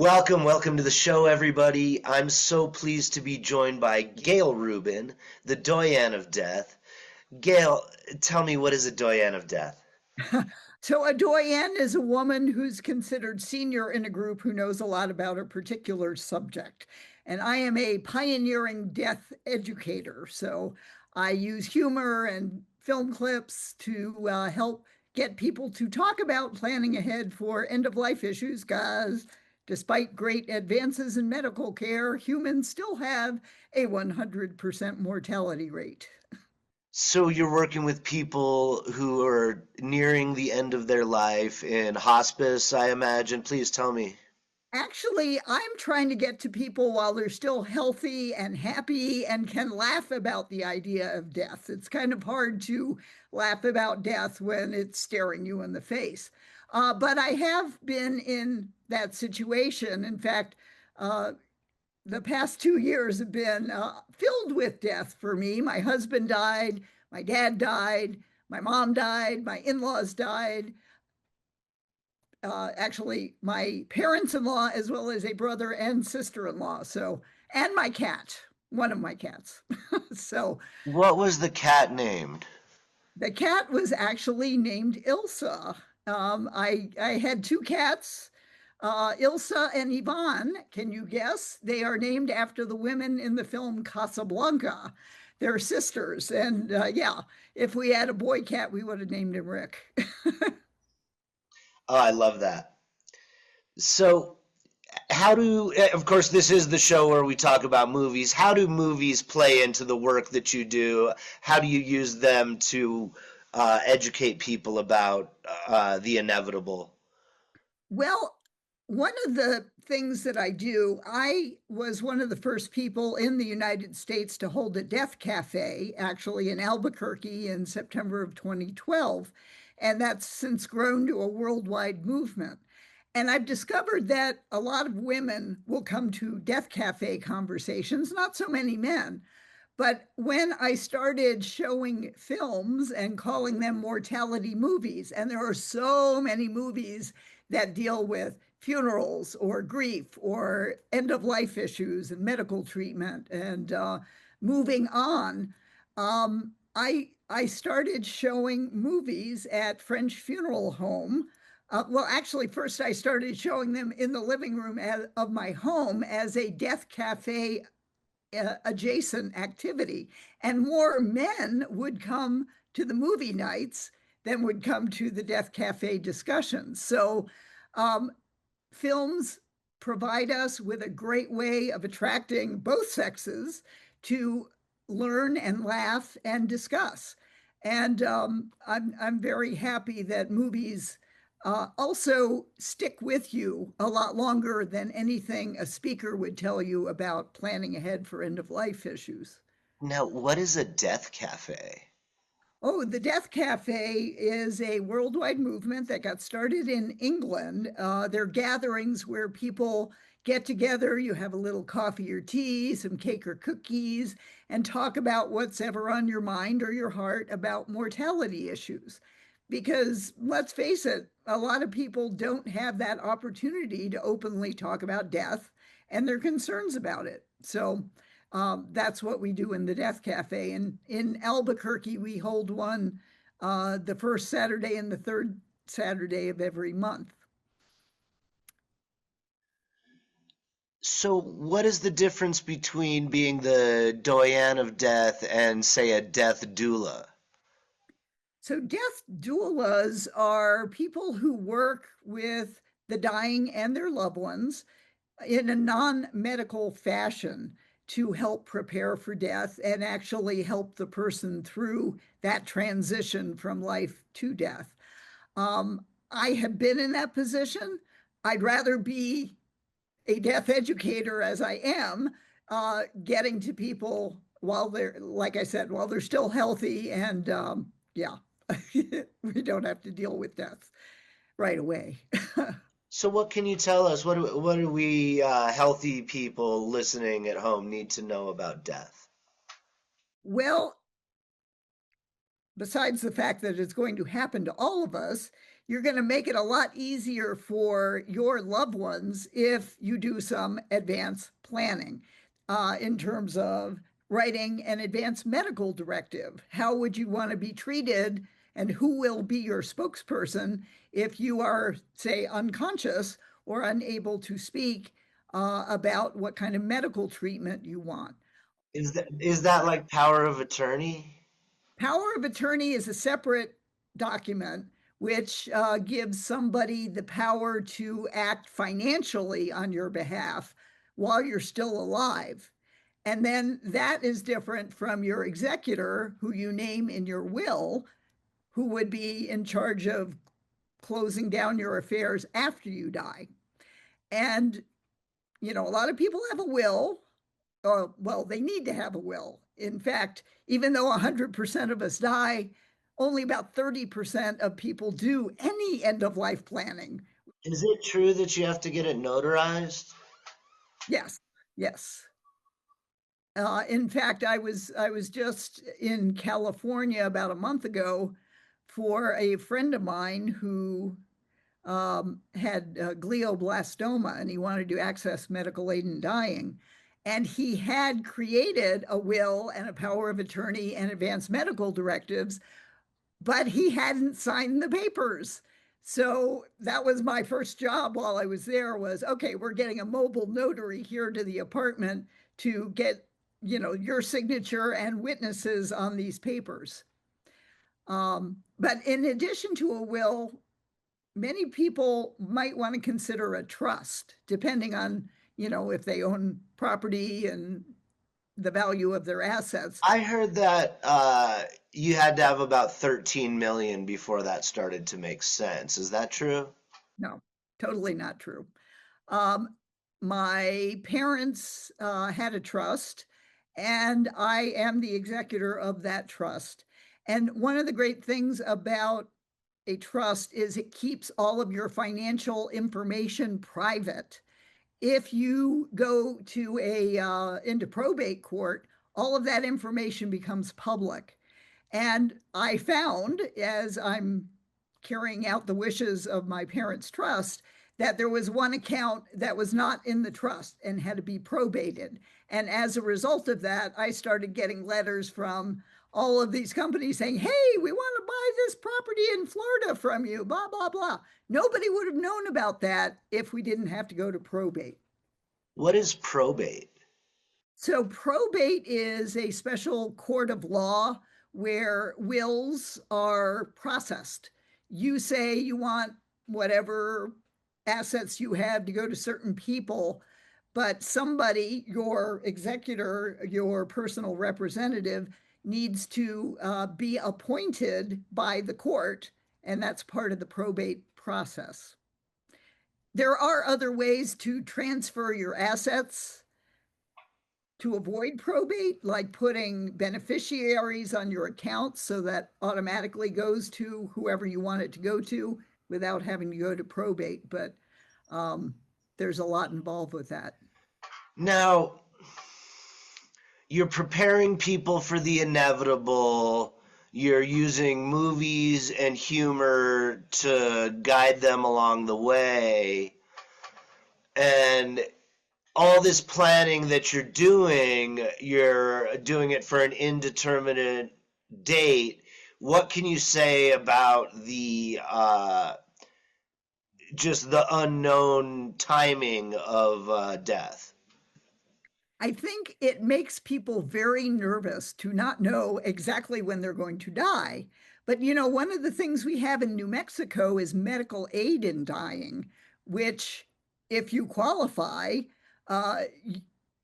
Welcome to the show, everybody. I'm so pleased to be joined by Gail Rubin, the Doyenne of Death. Gail, tell me, what is a Doyenne of Death? So a doyenne is a woman who's considered senior in a group who knows a lot about a particular subject. And I am a pioneering death educator. So I use humor and film clips to help get people to talk about planning ahead for end of life issues because despite great advances in medical care, humans still have a 100% mortality rate. So you're working with people who are nearing the end of their life in hospice, I imagine. Please tell me. Actually, I'm trying to get to people while they're still healthy and happy and can laugh about the idea of death. It's kind of hard to laugh about death when it's staring you in the face. But I have been in that situation. In fact, uh, the past 2 years have been filled with death for me. My husband died, my dad died, my mom died, my in laws died, actually my parents-in-law as well as a brother and sister-in-law. So, and my cat, one of my cats. So What was the cat named? the cat was actually named Ilsa. I had two cats, Ilsa and Yvonne. Can you guess? They are named after the women in the film Casablanca. They're sisters. And yeah, if we had a boy cat, we would have named him Rick. Oh, I love that. So, of course, this is the show where we talk about movies. How do movies play into the work that you do? How do you use them to educate people about the inevitable? Well, one of the things that I do, I was one of the first people in the United States to hold a death cafe, actually in Albuquerque in September of 2012. And that's since grown to a worldwide movement. And I've discovered that a lot of women will come to death cafe conversations, not so many men. But when I started showing films and calling them mortality movies, and there are so many movies that deal with funerals or grief or end of life issues and medical treatment and moving on, I started showing movies at French Funeral Home. Well, actually, first I started showing them in the living room of my home as a death cafe adjacent activity. And more men would come to the movie nights than would come to the Death Cafe discussions. So um, films provide us with a great way of attracting both sexes to learn and laugh and discuss. And I'm very happy that movies also stick with you a lot longer than anything a speaker would tell you about planning ahead for end of life issues. Now, what is a death cafe? Oh, the Death Cafe is a worldwide movement that got started in England. They're gatherings where people get together, you have a little coffee or tea, some cake or cookies, and talk about what's ever on your mind or your heart about mortality issues. Because let's face it, a lot of people don't have that opportunity to openly talk about death and their concerns about it. So that's what we do in the Death Cafe. And in Albuquerque, we hold one the first Saturday and the third Saturday of every month. So, what is the difference between being the Doyenne of Death and, say, a death doula? So, death doulas are people who work with the dying and their loved ones in a non medical fashion to help prepare for death and actually help the person through that transition from life to death. I have been in that position. I'd rather be a death educator as I am, getting to people while they're, like I said, while they're still healthy and yeah, we don't have to deal with death right away. So, what can you tell us? What do we healthy people listening at home need to know about death? Well, besides the fact that it's going to happen to all of us, you're going to make it a lot easier for your loved ones if you do some advance planning in terms of writing an advance medical directive. How would you want to be treated, and who will be your spokesperson if you are, say, unconscious or unable to speak about what kind of medical treatment you want? Is that like power of attorney? Power of attorney is a separate document which gives somebody the power to act financially on your behalf while you're still alive. And then that is different from your executor, who you name in your will, who would be in charge of closing down your affairs after you die. And, a lot of people have a will, well, they need to have a will. In fact, even though 100% of us die, only about 30% of people do any end of life planning. Is it true that you have to get it notarized? Yes, yes. In fact, I was just in California about a month ago for a friend of mine who had glioblastoma, and he wanted to access medical aid in dying. And he had created a will and a power of attorney and advanced medical directives, but he hadn't signed the papers. So that was my first job while I was there, was, okay, we're getting a mobile notary here to the apartment to get, your signature and witnesses on these papers. But in addition to a will, many people might want to consider a trust, depending on, if they own property and the value of their assets. I heard that you had to have about 13 million before that started to make sense. Is that true? No, totally not true. Um, my parents had a trust, and I am the executor of that trust. And one of the great things about a trust is it keeps all of your financial information private. If you go to into probate court, all of that information becomes public. And I found, as I'm carrying out the wishes of my parents' trust, that there was one account that was not in the trust and had to be probated. And as a result of that, I started getting letters from all of these companies saying, hey, we want to buy this property in Florida from you, blah, blah, blah. Nobody would have known about that if we didn't have to go to probate. What is probate? So, probate is a special court of law where wills are processed. You say you want whatever assets you have to go to certain people, but somebody, your executor, your personal representative, needs to be appointed by the court, and that's part of the probate process. There are other ways to transfer your assets to avoid probate, like putting beneficiaries on your account so that automatically goes to whoever you want it to go to without having to go to probate. But um, there's a lot involved with that. Now, you're preparing people for the inevitable. You're using movies and humor to guide them along the way. And all this planning that you're doing it for an indeterminate date. What can you say about the just the unknown timing of death? I think it makes people very nervous to not know exactly when they're going to die. But one of the things we have in New Mexico is medical aid in dying, which, if you qualify, uh,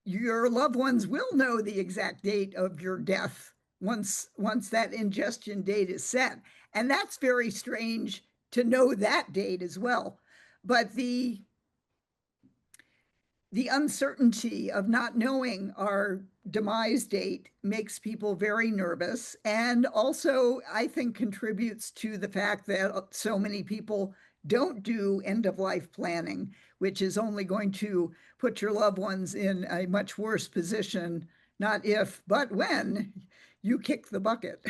your loved ones will know the exact date of your death once that ingestion date is set. And that's very strange to know that date as well. But the uncertainty of not knowing our demise date makes people very nervous, and also I think contributes to the fact that so many people don't do end of life planning, which is only going to put your loved ones in a much worse position, not if but when you kick the bucket.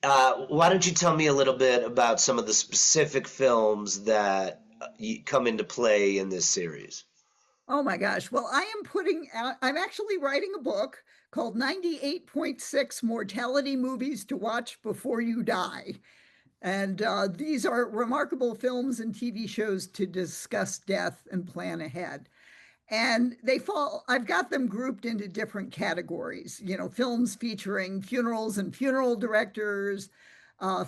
Why don't you tell me a little bit about some of the specific films that come into play in this series? Oh my gosh. Well, I am putting out, I'm actually writing a book called 98.6 Mortality Movies to Watch Before You Die. And these are remarkable films and TV shows to discuss death and plan ahead. And I've got them grouped into different categories, films featuring funerals and funeral directors,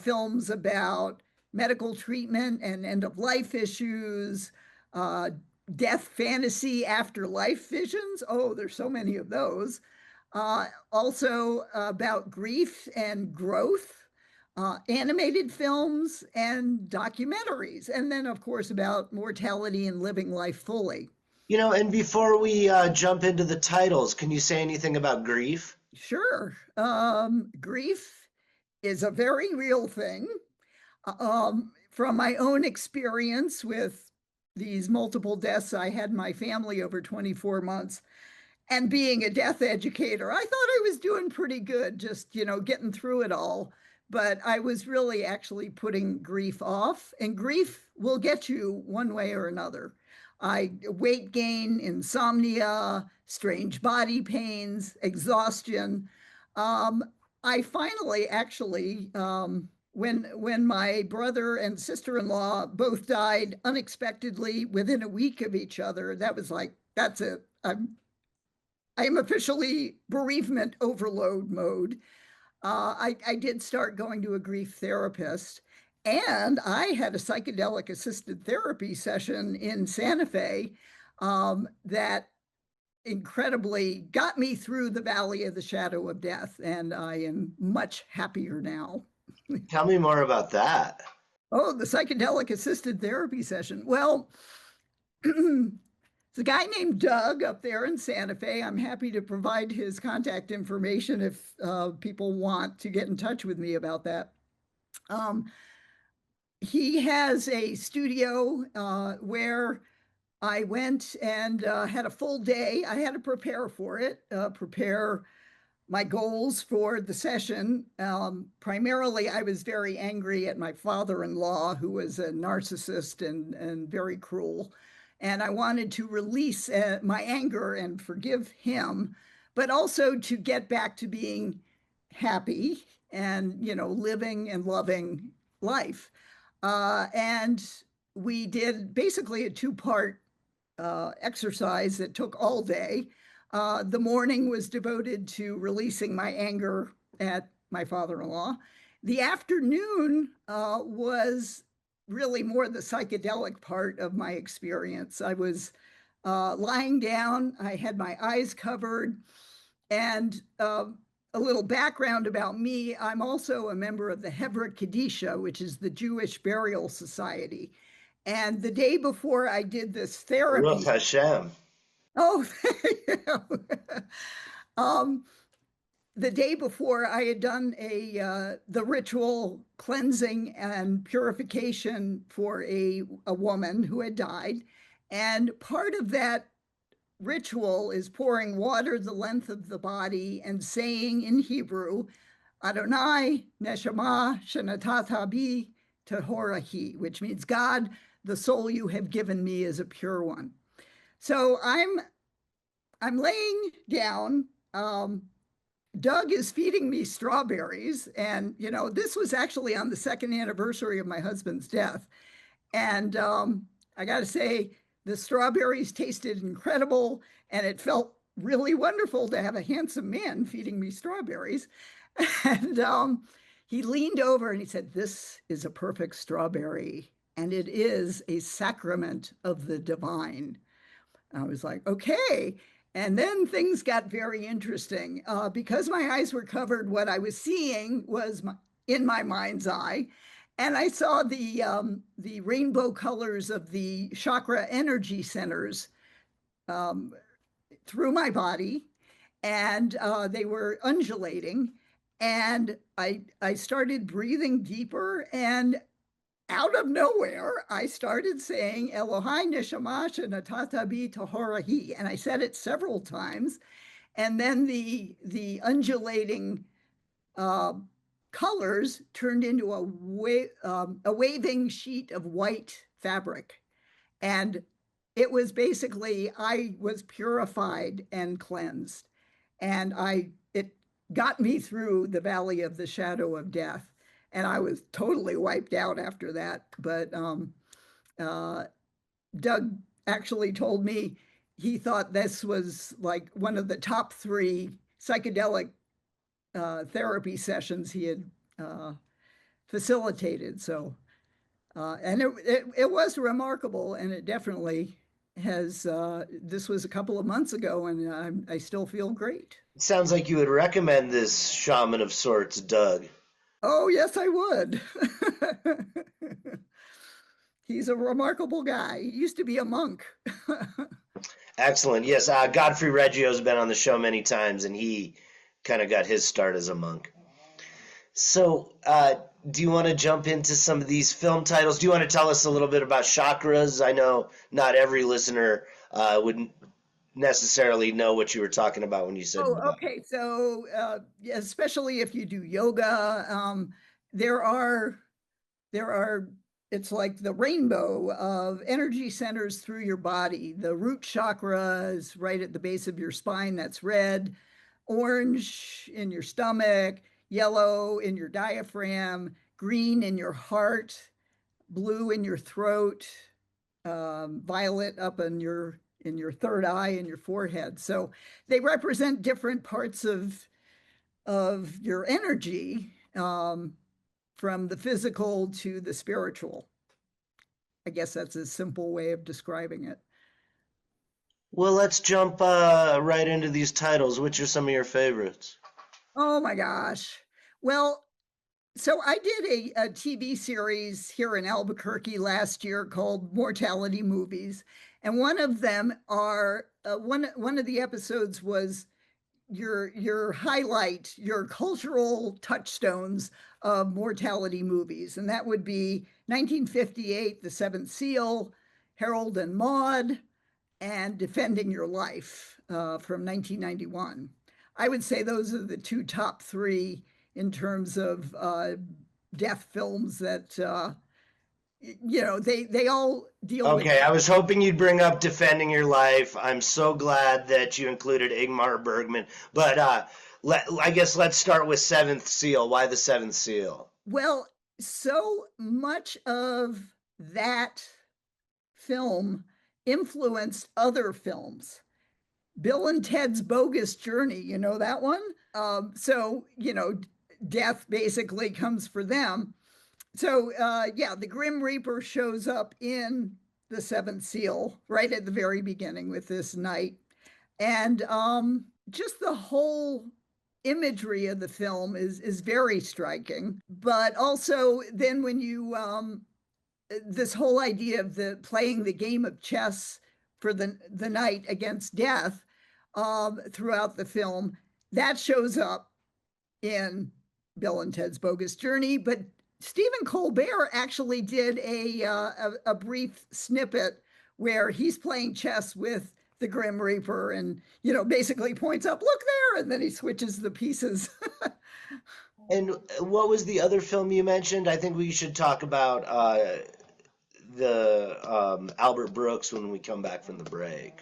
films about medical treatment and end of life issues, uh, death fantasy, afterlife visions. Oh, there's so many of those. Also about grief and growth, animated films and documentaries. And then, of course, about mortality and living life fully. And before we jump into the titles, can you say anything about grief? Sure. Grief is a very real thing. From my own experience with these multiple deaths I had in my family over 24 months, and being a death educator, I thought I was doing pretty good, just, getting through it all. But I was really actually putting grief off, and grief will get you one way or another. Weight gain, insomnia, strange body pains, exhaustion. Um, I finally actually, when my brother and sister-in-law both died unexpectedly within a week of each other, that was like, that's it. I am officially bereavement overload mode. I did start going to a grief therapist, and I had a psychedelic assisted therapy session in Santa Fe that incredibly got me through the valley of the shadow of death, and I am much happier now. Tell me more about that. Oh, the psychedelic assisted therapy session. Well, it's a guy named Doug up there in Santa Fe. I'm happy to provide his contact information if people want to get in touch with me about that. Um, he has a studio where I went and had a full day. I had to prepare for it, prepare my goals for the session. Primarily, I was very angry at my father-in-law, who was a narcissist and very cruel. And I wanted to release my anger and forgive him, but also to get back to being happy and, living and loving life. And we did basically a two-part exercise that took all day. The morning was devoted to releasing my anger at my father in law. The afternoon was really more the psychedelic part of my experience. I was lying down, I had my eyes covered, and a little background about me, I'm also a member of the Hebra Kadisha, which is the Jewish Burial Society. And the day before I did this Baruch therapy, Hashem. oh, um, the day before I had done the ritual cleansing and purification for a woman who had died, and part of that ritual is pouring water the length of the body and saying in Hebrew, Adonai neshama shenatata bi tehorahi, which means God, the soul you have given me is a pure one. So I'm laying down. Doug is feeding me strawberries, and this was actually on the second anniversary of my husband's death. And I got to say, the strawberries tasted incredible, and it felt really wonderful to have a handsome man feeding me strawberries. And he leaned over and he said, "This is a perfect strawberry, and it is a sacrament of the divine." I was like, okay. And then things got very interesting. Because my eyes were covered, what I was seeing was in my mind's eye. And I saw the rainbow colors of the chakra energy centers um, through my body, and they were undulating. And I started breathing deeper, and out of nowhere, I started saying Elohai Neshamash and Atatabi Tahorahi. And I said it several times. And then the undulating uh, colors turned into a waving sheet of white fabric. And it was basically, I was purified and cleansed. And it got me through the valley of the shadow of death. And I was totally wiped out after that. But uh, Doug actually told me he thought this was like one of the top three psychedelic therapy sessions he had uh, facilitated. So, and it was remarkable, and it definitely has. This was a couple of months ago, and I still feel great. It sounds like you would recommend this shaman of sorts, Doug. Oh, yes, I would. He's a remarkable guy. He used to be a monk. Excellent. Yes, Godfrey Reggio's been on the show many times, and he kind of got his start as a monk. So, do you want to jump into some of these film titles? Do you want to tell us a little bit about chakras? I know not every listener would necessarily know what you were talking about when you said. Oh, okay. So, especially if you do yoga, there are there are it's like the rainbow of energy centers through your body. The root chakra is right at the base of your spine, that's red, orange in your stomach, yellow in your diaphragm, green in your heart, blue in your throat, violet up in your third eye and your forehead. So they represent different parts of your energy, from the physical to the spiritual. I guess that's a simple way of describing it. Well, let's jump right into these titles. Which are some of your favorites? Oh my gosh. Well, so I did a TV series here in Albuquerque last year called Mortality Movies, and one of them are one of the episodes was your highlight, your cultural touchstones of mortality movies, and that would be 1958, The Seventh Seal, Harold and Maude, and Defending Your Life from 1991. I would say those are the two top three in terms of death films that they all deal with. Okay, I was hoping you'd bring up Defending Your Life. I'm so glad that you included Ingmar Bergman. But I guess let's start with Seventh Seal. Why the Seventh Seal? Well, so much of that film influenced other films. Bill and Ted's Bogus Journey, you know that one? So, death basically comes for them. So, yeah, the Grim Reaper shows up in the Seventh Seal right at the very beginning with this knight. And just the whole imagery of the film is very striking. But also, then when you this whole idea of the playing the game of chess for the night against death throughout the film, that shows up in Bill and Ted's Bogus Journey. But Stephen Colbert actually did a brief snippet where he's playing chess with the Grim Reaper, and basically points up, look there, and then he switches the pieces. And what was the other film you mentioned? I think we should talk about the Albert Brooks when we come back from the break.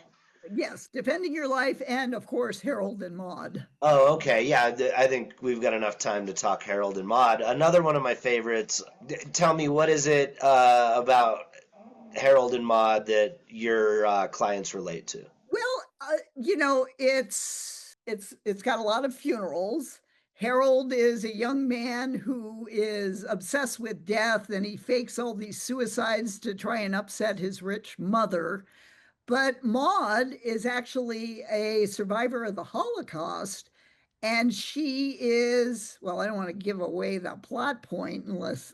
Yes, Defending Your Life, and of course Harold and Maude. Oh, okay. Yeah, I think we've got enough time to talk Harold and Maude. Another one of my favorites. Tell me, what is it about Harold and Maude that your clients relate to? Well, it's got a lot of funerals. Harold is a young man who is obsessed with death, and he fakes all these suicides to try and upset his rich mother. But Maude is actually a survivor of the Holocaust, and she is, well, I don't want to give away the plot point unless.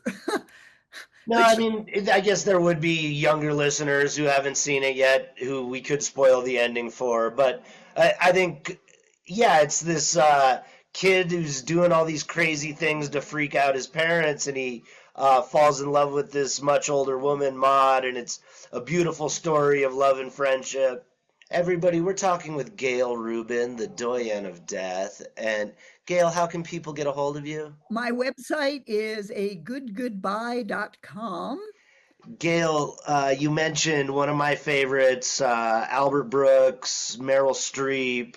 No, I mean, I guess there would be younger listeners who haven't seen it yet who we could spoil the ending for. But I think, yeah, it's this kid who's doing all these crazy things to freak out his parents, and he falls in love with this much older woman, Maud, and it's a beautiful story of love and friendship. Everybody, we're talking with Gail Rubin, the Doyenne of Death, and Gail, how can people get a hold of you? My website is agoodgoodbye.com. Gail, you mentioned one of my favorites, Albert Brooks, Meryl Streep.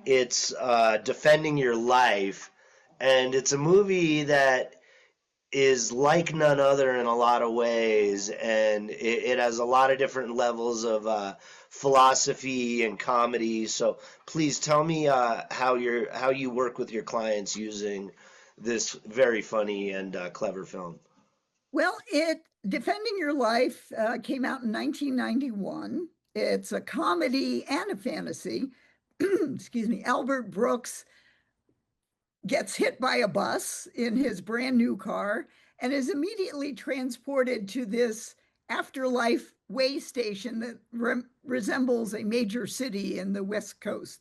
It's Defending Your Life, and it's a movie that is like none other in a lot of ways, and it has a lot of different levels of philosophy and comedy. So please tell me how you work with your clients using this very funny and clever film. Well, it Defending Your Life came out in 1991. It's a comedy and a fantasy. Excuse me. Albert Brooks gets hit by a bus in his brand new car and is immediately transported to this afterlife way station that resembles a major city in the West Coast.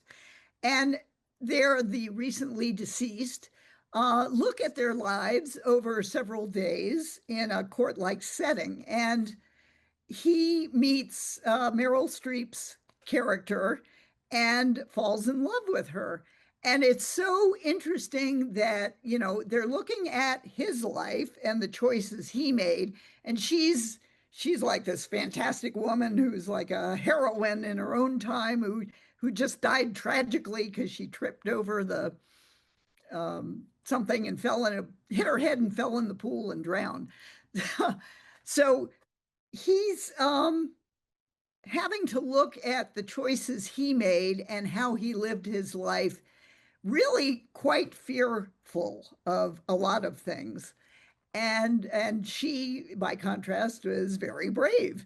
And there, the recently deceased look at their lives over several days in a court like setting. And he meets Meryl Streep's character and falls in love with her. And it's so interesting that, they're looking at his life and the choices he made. And she's like this fantastic woman who's like a heroine in her own time who just died tragically because she tripped over the something and hit her head and fell in the pool and drowned. So he's having to look at the choices he made and how he lived his life, really quite fearful of a lot of things. And she, by contrast, was very brave.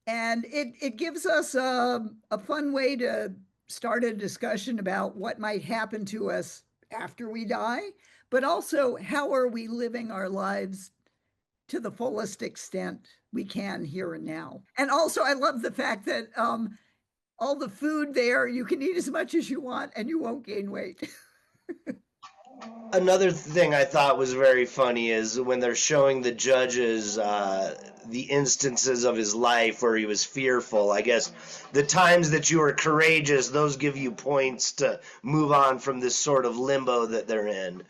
And it gives us a fun way to start a discussion about what might happen to us after we die, but also how are we living our lives to the fullest extent we can here and now. And also, I love the fact that all the food there, you can eat as much as you want and you won't gain weight. Another thing I thought was very funny is when they're showing the judges the instances of his life where he was fearful. I guess the times that you are courageous, those give you points to move on from this sort of limbo that they're in.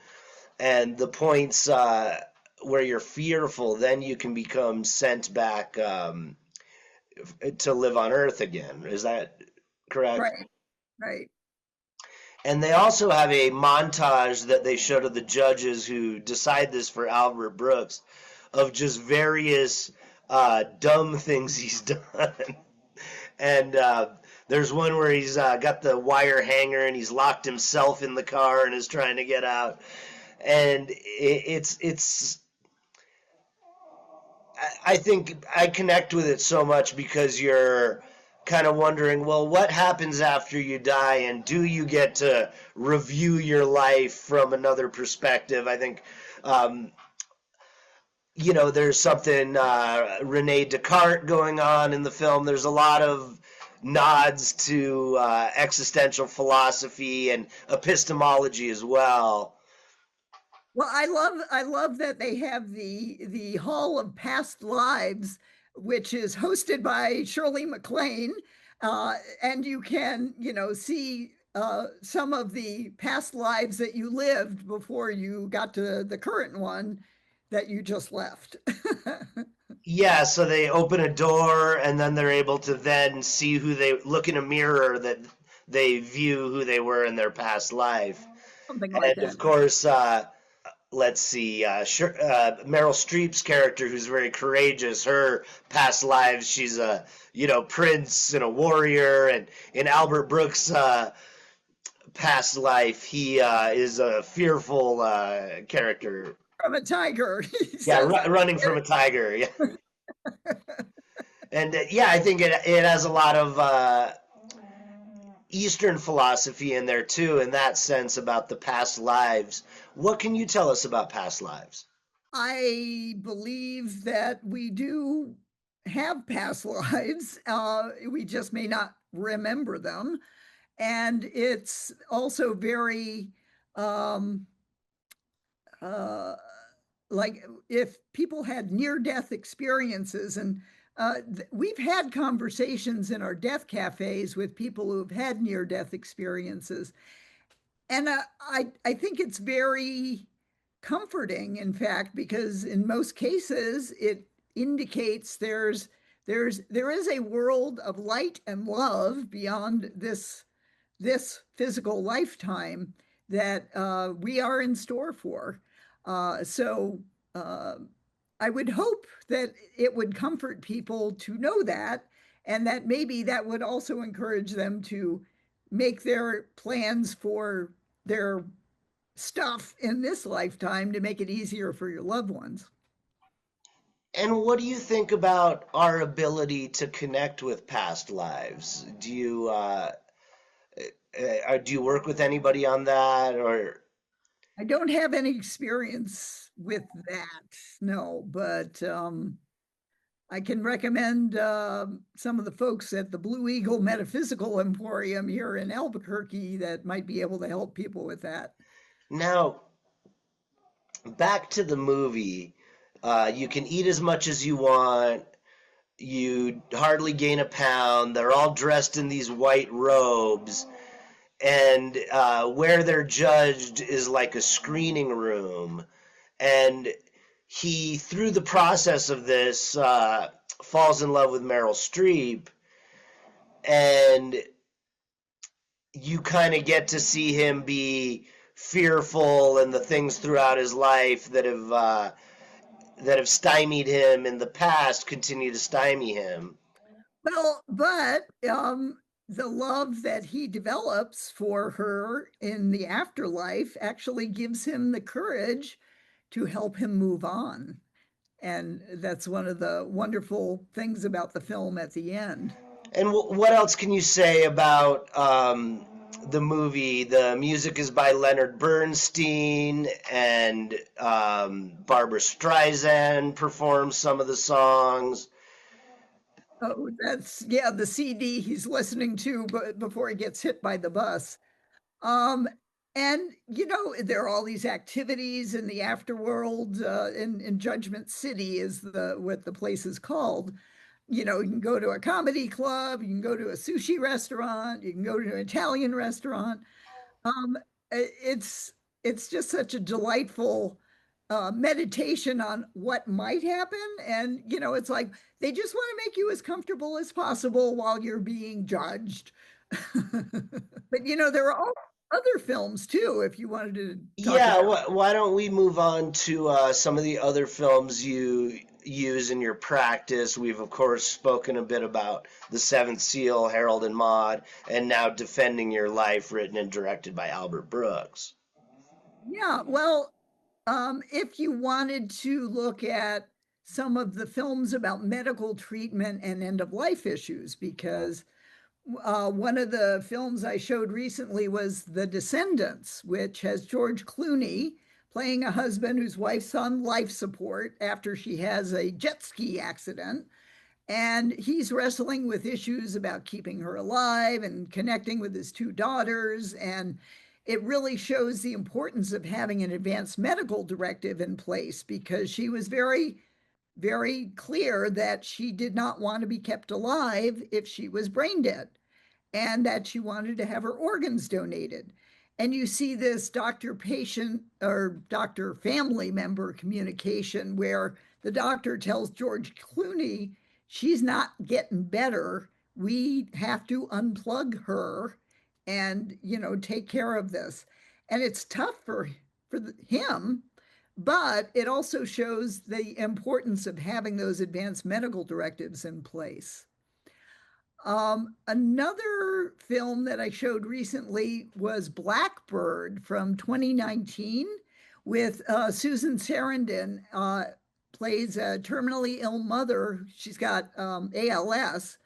And the points where you're fearful, then you can become sent back to live on Earth again. Is that correct? Right, right. And they also have a montage that they show to the judges who decide this for Albert Brooks of just various dumb things he's done. And there's one where he's got the wire hanger and he's locked himself in the car and is trying to get out. And it's I think I connect with it so much because you're kind of wondering, well, what happens after you die, and do you get to review your life from another perspective? I think, there's something Rene Descartes going on in the film. There's a lot of nods to existential philosophy and epistemology as well. Well, I love that they have the Hall of Past Lives, which is hosted by Shirley MacLaine, and you can see some of the past lives that you lived before you got to the current one that you just left. Yeah, so they open a door and then they're able to then see who they look in a mirror that they view who they were in their past life. Something like And that. of course, let's see, Meryl Streep's character, who's very courageous, her past lives, she's a prince and a warrior, and in Albert Brooks' past life, he is a fearful character. From a tiger. Yeah, running from a tiger. Yeah, and yeah, I think it has a lot of Eastern philosophy in there too, in that sense about the past lives. What can you tell us about past lives? I believe that we do have past lives. We just may not remember them. And it's also very um, uh, like if people had near-death experiences, and we've had conversations in our death cafes with people who've had near-death experiences, And I think it's very comforting, in fact, because in most cases it indicates there is a world of light and love beyond this physical lifetime that we are in store for. So I would hope that it would comfort people to know that, and that maybe that would also encourage them to make their plans for their stuff in this lifetime to make it easier for your loved ones. And what do you think about our ability to connect with past lives? Do you work with anybody on that, or I don't have any experience with that, no, but I can recommend some of the folks at the Blue Eagle Metaphysical Emporium here in Albuquerque that might be able to help people with that. now back to the movie? You can eat as much as you want. You hardly gain a pound. They're all dressed in these white robes, and where they're judged is like a screening room. And he, through the process of this, falls in love with Meryl Streep, and you kind of get to see him be fearful and the things throughout his life that have stymied him in the past continue to stymie him. Well, but the love that he develops for her in the afterlife actually gives him the courage to help him move on. And that's one of the wonderful things about the film at the end. And what else can you say about the movie? The music is by Leonard Bernstein, and Barbara Streisand performs some of the songs. Oh, that's yeah, the CD he's listening to before he gets hit by the bus. Um, and there are all these activities in the afterworld. In Judgment City is the what the place is called. You can go to a comedy club, you can go to a sushi restaurant, you can go to an Italian restaurant. Um, it's just such a delightful meditation on what might happen, and it's like they just want to make you as comfortable as possible while you're being judged. But there are all other films too, if you wanted to talk Yeah, about. why don't we move on to some of the other films you use in your practice? We've, of course, spoken a bit about The Seventh Seal, Harold and Maude, and now Defending Your Life, written and directed by Albert Brooks. Yeah, well, if you wanted to look at some of the films about medical treatment and end of life issues, because one of the films I showed recently was The Descendants, which has George Clooney playing a husband whose wife's on life support after she has a jet ski accident. And he's wrestling with issues about keeping her alive and connecting with his two daughters. And it really shows the importance of having an advanced medical directive in place, because she was very, very clear that she did not want to be kept alive if she was brain dead, and that she wanted to have her organs donated. And you see this doctor patient or doctor family member communication where the doctor tells George Clooney, she's not getting better. We have to unplug her and, take care of this. And it's tough for him, but it also shows the importance of having those advanced medical directives in place. Another film that I showed recently was Blackbird from 2019 with Susan Sarandon, plays a terminally ill mother. She's got ALS,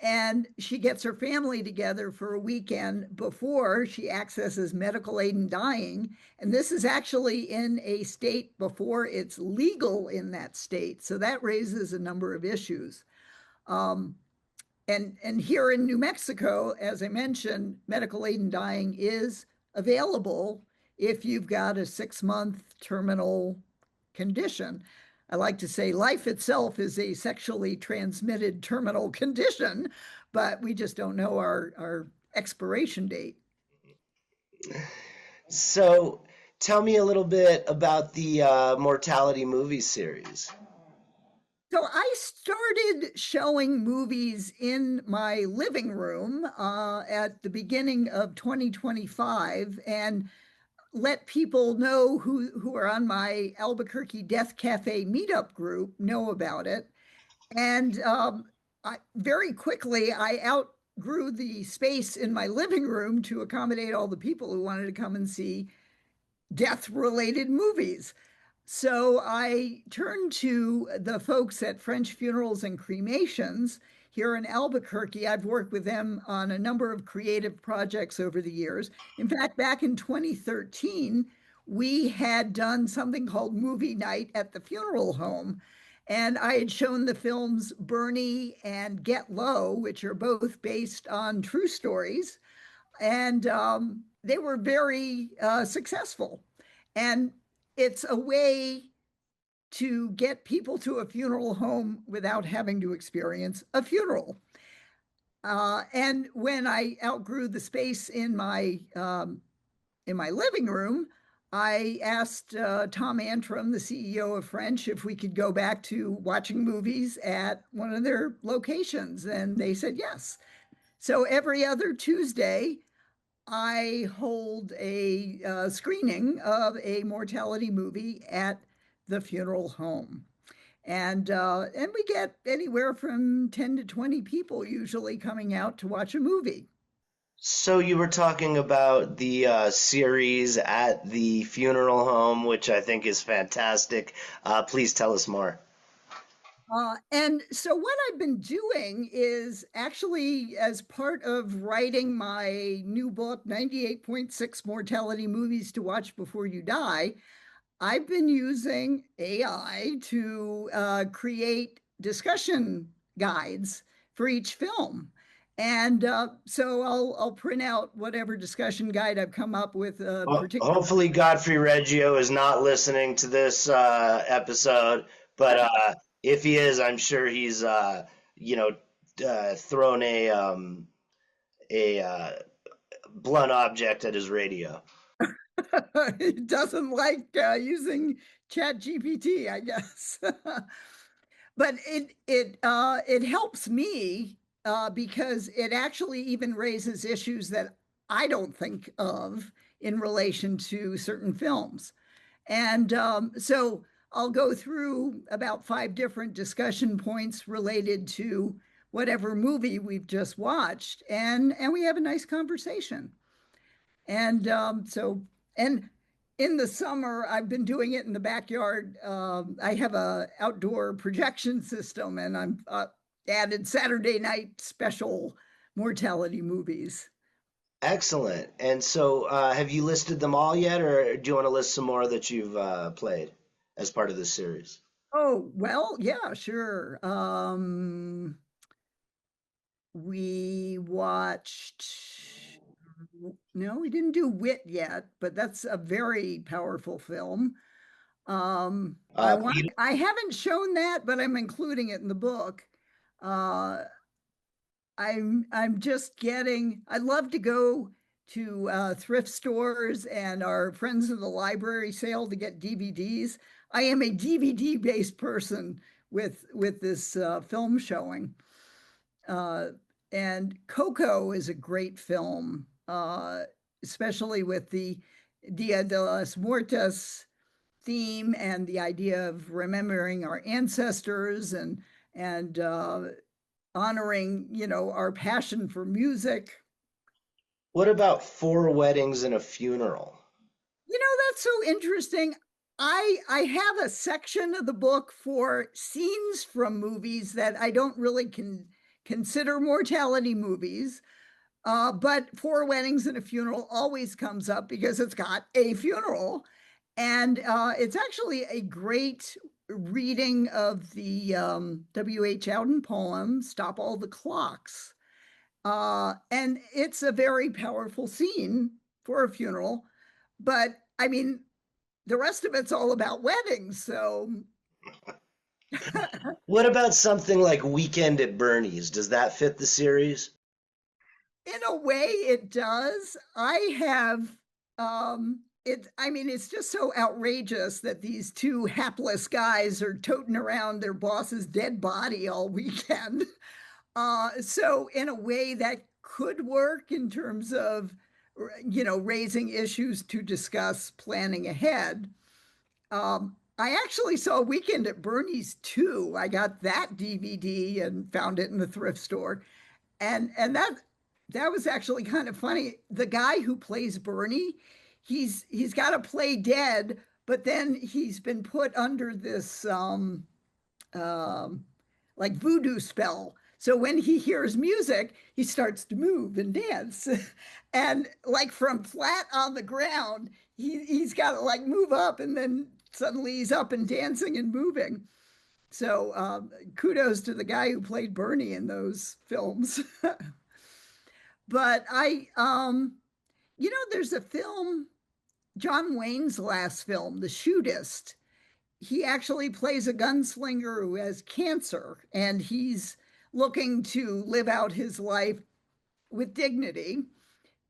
and she gets her family together for a weekend before she accesses medical aid in dying. And this is actually in a state before it's legal in that state. So that raises a number of issues. Um, and here in New Mexico, as I mentioned, medical aid in dying is available if you've got a 6-month terminal condition. I like to say life itself is a sexually transmitted terminal condition, but we just don't know our expiration date. So, tell me a little bit about the Mortality movie series. So I started showing movies in my living room at the beginning of 2025 and let people know who are on my Albuquerque Death Cafe meetup group know about it. And very quickly, I outgrew the space in my living room to accommodate all the people who wanted to come and see death related movies. So I turned to the folks at French Funerals and Cremations here in Albuquerque. I've worked with them on a number of creative projects over the years. In fact, back in 2013, we had done something called Movie Night at the funeral home. And I had shown the films Bernie and Get Low, which are both based on true stories. And they were very successful. And it's a way to get people to a funeral home without having to experience a funeral. And when I outgrew the space in my living room, I asked Tom Antrim, the CEO of French, if we could go back to watching movies at one of their locations, and they said yes. So every other Tuesday, I hold a screening of a mortality movie at the funeral home. And we get anywhere from 10 to 20 people usually coming out to watch a movie. So you were talking about the series at the funeral home, which I think is fantastic. Please tell us more. And so what I've been doing is actually as part of writing my new book, 98.6 Mortality Movies to Watch Before You Die, I've been using AI to create discussion guides for each film. And so I'll print out whatever discussion guide I've come up with a particular. Hopefully, Godfrey Reggio is not listening to this episode, but if he is, I'm sure he's you know thrown a blunt object at his radio. He doesn't like using Chat GPT, I guess. But it helps me because it actually even raises issues that I don't think of in relation to certain films. And so I'll go through about five different discussion points related to whatever movie we've just watched, and we have a nice conversation. And and in the summer, I've been doing it in the backyard. I have a outdoor projection system, and I'm added Saturday night special mortality movies. Excellent. And so, have you listed them all yet, or do you want to list some more that you've played as part of this series? Oh, well, yeah, sure. We watched, no, we didn't do Wit yet, but that's a very powerful film. Peter, I haven't shown that, but I'm including it in the book. Uh, I'm just getting, I love to go to thrift stores and our friends of the library sale to get DVDs. I am a DVD based person with this film showing. Uh, and Coco is a great film, especially with the Dia de los Muertos theme and the idea of remembering our ancestors and honoring, our passion for music. what about Four Weddings and a Funeral? That's so interesting. I have a section of the book for scenes from movies that I don't really consider mortality movies. But Four Weddings and a Funeral always comes up because it's got a funeral. And it's actually a great reading of the W.H. Auden poem, Stop All the Clocks. And it's a very powerful scene for a funeral. But I mean, the rest of it's all about weddings. So, What about something like Weekend at Bernie's? Does that fit the series? in a way, it does. I have I mean, it's just so outrageous that these two hapless guys are toting around their boss's dead body all weekend. So in a way that could work in terms of, raising issues to discuss planning ahead. I actually saw Weekend at Bernie's too. I got that DVD and found it in the thrift store. And that was actually kind of funny. The guy who plays Bernie, he's got to play dead, but then he's been put under this um, like voodoo spell. So when he hears music, he starts to move and dance. And like from flat on the ground, he's got to like move up and then suddenly he's up and dancing and moving. So kudos to the guy who played Bernie in those films. But there's a film, John Wayne's last film, The Shootist. He actually plays a gunslinger who has cancer and he's looking to live out his life with dignity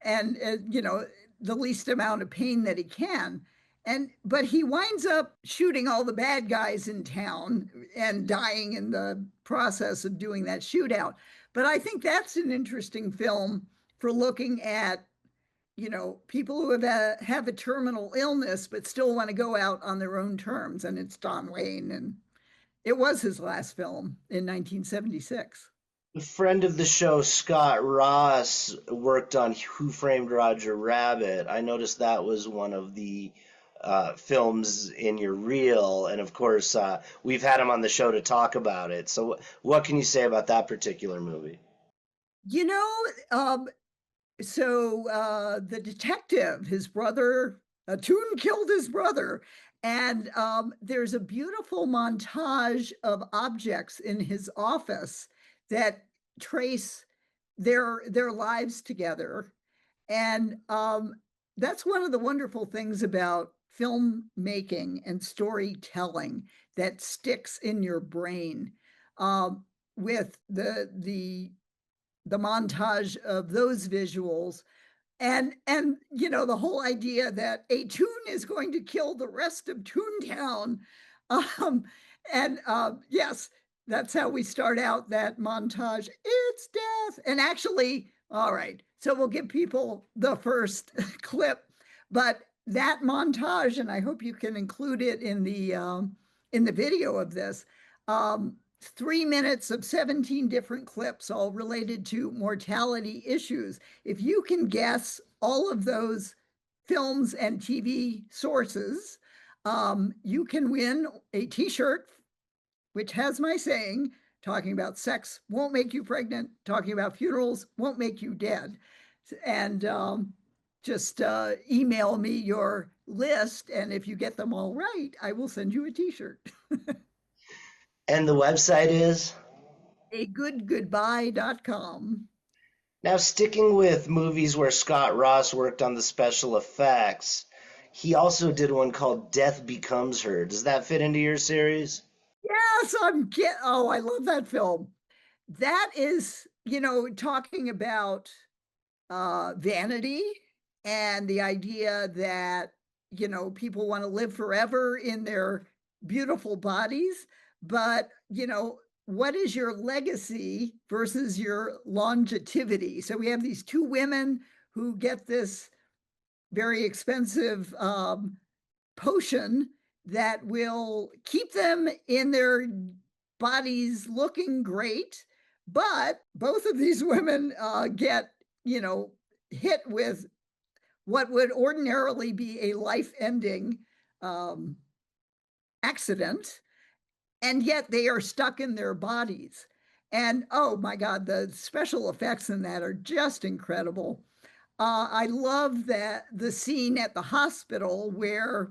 and the least amount of pain that he can. And but he winds up shooting all the bad guys in town and dying in the process of doing that shootout. But I think that's an interesting film for looking at people who have a terminal illness but still want to go out on their own terms. And it's Don Wayne, and it was his last film in 1976. A friend of the show, Scott Ross, worked on Who Framed Roger Rabbit. I noticed that was one of the films in your reel, and of course, we've had him on the show to talk about it. So, what can you say about that particular movie? You know, um, the detective, his brother, Toon killed his brother. And there's a beautiful montage of objects in his office that trace their lives together. And that's one of the wonderful things about filmmaking and storytelling that sticks in your brain. With the montage of those visuals and the whole idea that a tune is going to kill the rest of Toontown. um and yes, that's how we start out that montage. It's death. And actually, all right, so we'll give people the first clip, but that montage, and I hope you can include it in the video of this. 3 minutes of 17 different clips, all related to mortality issues. If you can guess all of those films and TV sources, you can win a t shirt, which has my saying, talking about sex won't make you pregnant, talking about funerals won't make you dead. And just email me your list. And if you get them all right, I will send you a t shirt. And the website is? agoodgoodbye.com. Now, sticking with movies where Scott Ross worked on the special effects, he also did one called Death Becomes Her. Does that fit into your series? Yes, oh, I love that film. That is, talking about vanity and the idea that, people want to live forever in their beautiful bodies. But, what is your legacy versus your longevity? So we have these two women who get this very expensive potion that will keep them in their bodies looking great. But both of these women get, hit with what would ordinarily be a life ending um, accident. And yet they are stuck in their bodies. And oh my God, the special effects in that are just incredible. I love that the scene at the hospital where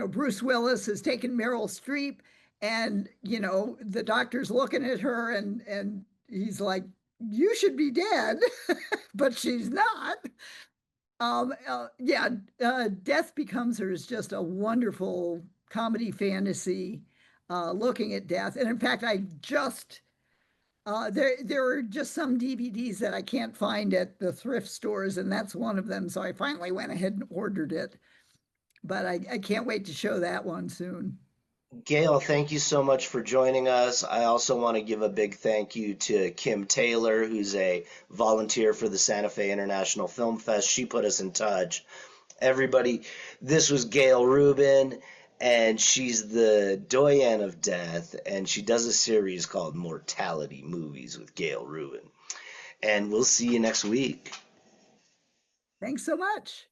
Bruce Willis has taken Meryl Streep, and the doctor's looking at her, and he's like, "You should be dead," but she's not. Yeah, Death Becomes Her is just a wonderful comedy fantasy looking at death. And in fact, I just There are just some DVDs that I can't find at the thrift stores, and that's one of them. So I finally went ahead and ordered it. But I can't wait to show that one soon. Gail, thank you so much for joining us. I also want to give a big thank you to Kim Taylor, who's a volunteer for the Santa Fe International Film Fest. She put us in touch. Everybody, this was Gail Rubin, and she's the Doyenne of Death, and she does a series called Mortality Movies with Gail Rubin. And we'll see you next week. Thanks so much.